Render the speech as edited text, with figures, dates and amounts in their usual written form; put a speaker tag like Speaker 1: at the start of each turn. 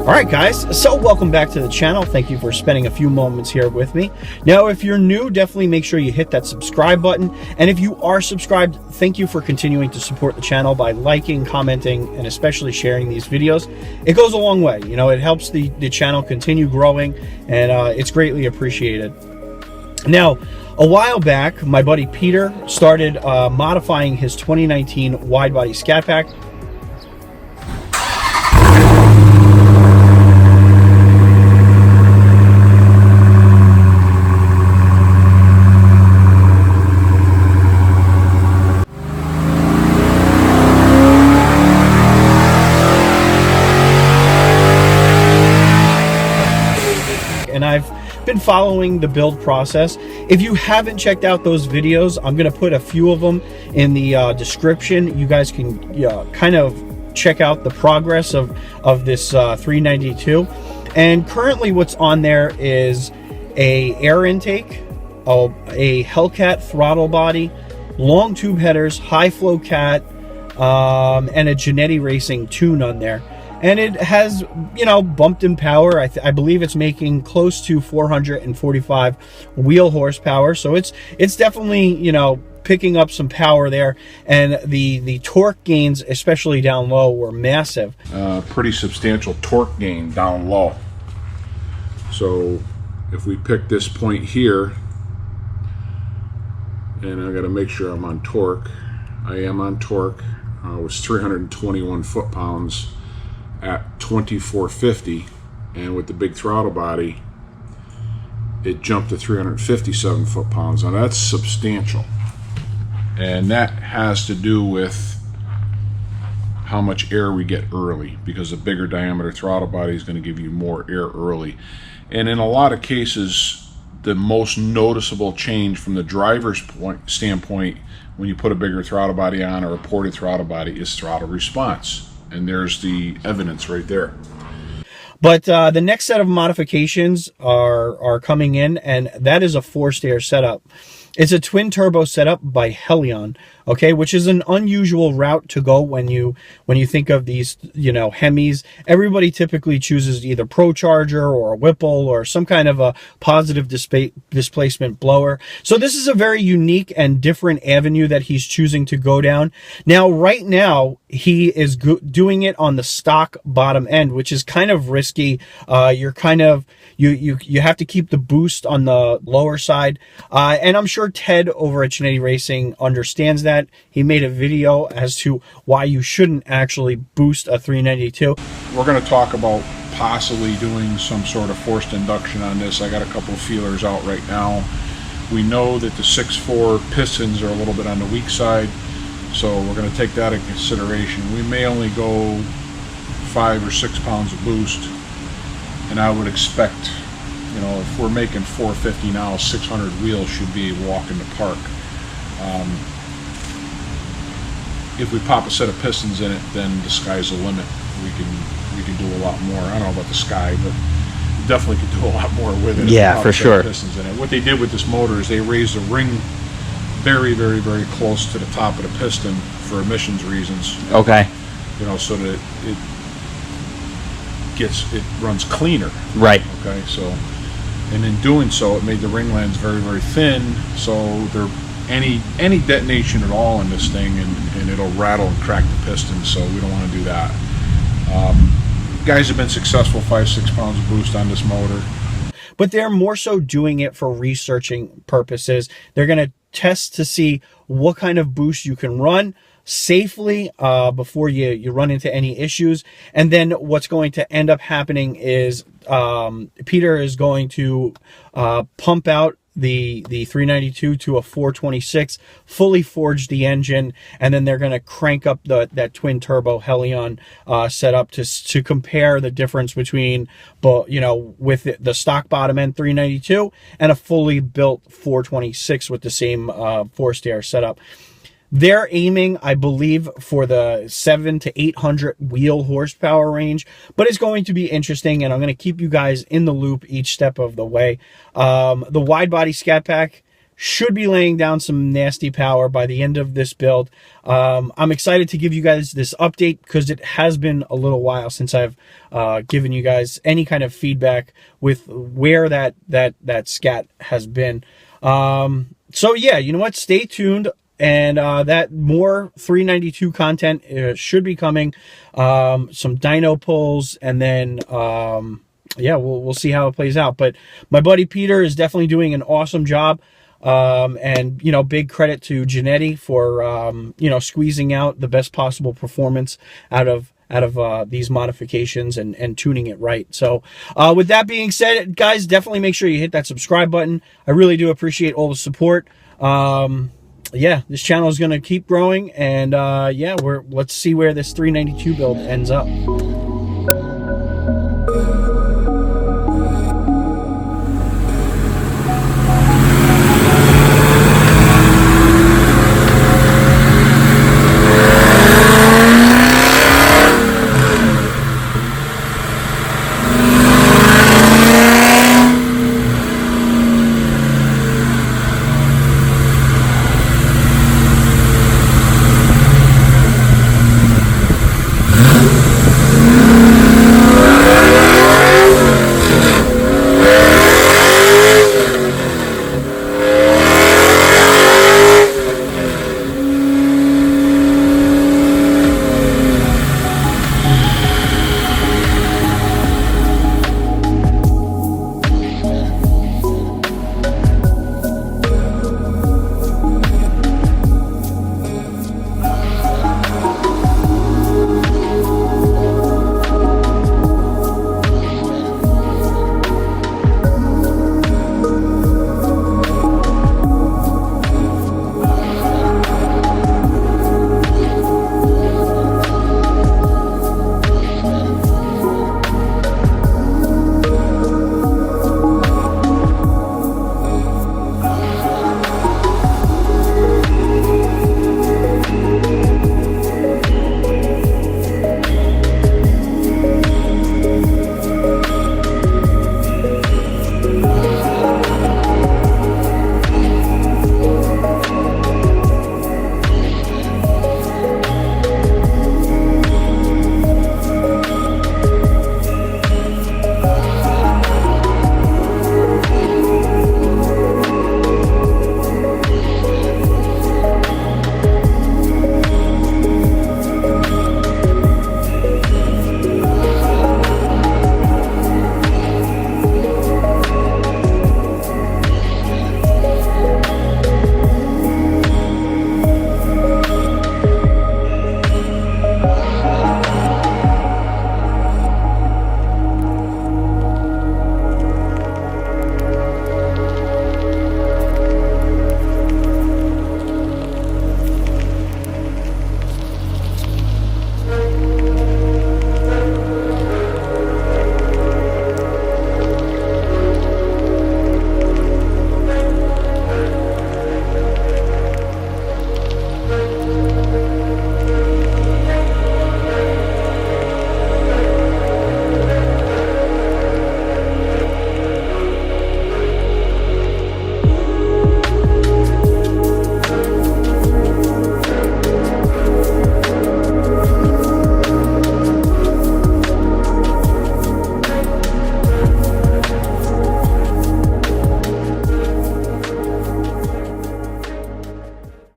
Speaker 1: Alright guys, so welcome back to the channel. Thank you for spending a few moments here with me. Now if you're new, definitely make sure you hit that subscribe button. And if you are subscribed, thank you for continuing to support the channel by liking, commenting, and especially sharing these videos. It goes a long way. You know, it helps the channel continue growing, and it's greatly appreciated. Now, a while back, my buddy Peter started modifying his 2019 wide-body Scatpack. And I've been following the build process. If you haven't checked out those videos, I'm going to put a few of them in the description. You guys can kind of check out the progress of this 392. And currently what's on there is a air intake, a Hellcat throttle body, long tube headers, high flow cat, and a Genetti Racing tune on there. And it has, you know, bumped in power. I believe it's making close to 445 wheel horsepower. So it's definitely, you know, picking up some power there. And the torque gains, especially down low, were massive.
Speaker 2: Pretty substantial torque gain down low. So if we pick this point here, and I got to make sure I'm on torque. I am on torque. It was 321 foot-pounds at 2450, and with the big throttle body it jumped to 357 foot-pounds. Now that's substantial, and that has to do with how much air we get early, because a bigger diameter throttle body is going to give you more air early. And in a lot of cases, the most noticeable change from the driver's standpoint when you put a bigger throttle body on, or a ported throttle body, is throttle response. And there's the evidence right there.
Speaker 1: But the next set of modifications are coming in, and that is a forced air setup. It's a twin turbo setup by Helion, okay, which is an unusual route to go when you think of these, you know, Hemis. Everybody typically chooses either Pro Charger or a Whipple or some kind of a positive displacement blower. So this is a very unique and different avenue that he's choosing to go down. Now, right now, he is doing it on the stock bottom end, which is kind of risky. You're kind of, you have to keep the boost on the lower side. And I'm sure Ted over at Genetti Racing understands that. He made a video as to why you shouldn't actually boost a 392.
Speaker 2: We're going to talk about possibly doing some sort of forced induction on this. I got a couple of feelers out right now. We know that the 6.4 pistons are a little bit on the weak side, so we're going to take that into consideration. We may only go 5 or 6 pounds of boost, and I would expect, you know, if we're making 450 now, 600 wheels should be a walk in the park. If we pop a set of pistons in it, then the sky's the limit. We can do a lot more. I don't know about the sky, but we definitely could do a lot more with it.
Speaker 1: Yeah, for sure.
Speaker 2: Pistons in it. What they did with this motor is they raised the ring very, very, very close to the top of the piston for emissions reasons.
Speaker 1: Okay.
Speaker 2: You know, so that it runs cleaner.
Speaker 1: Right.
Speaker 2: Okay, so, and in doing so, it made the ring lands very, very thin, so there any detonation at all in this thing, and it'll rattle and crack the piston, so we don't want to do that. Guys have been successful, 5-6 pounds of boost on this motor.
Speaker 1: But they're more so doing it for researching purposes. They're going to test to see what kind of boost you can run safely before you run into any issues. And then what's going to end up happening is Peter is going to pump out the 392 to a 426, fully forge the engine, and then they're going to crank up that twin turbo Helion setup to compare the difference between, you know, with the stock bottom end 392 and a fully built 426 with the same forced air setup. They're aiming, I believe, for the 700 to 800 wheel horsepower range, but it's going to be interesting, and I'm going to keep you guys in the loop each step of the way. The wide body Scatpack should be laying down some nasty power by the end of this build. I'm excited to give you guys this update because it has been a little while since I've given you guys any kind of feedback with where that scat has been. So yeah, you know what? Stay tuned. And that more 392 content should be coming. Some dyno pulls, and then yeah, we'll see how it plays out. But my buddy Peter is definitely doing an awesome job. And you know, big credit to Genetti for you know, squeezing out the best possible performance out of these modifications and tuning it right. So with that being said, guys, definitely make sure you hit that subscribe button. I really do appreciate all the support. Yeah, this channel is going to keep growing, and yeah, let's see where this 392 build ends up.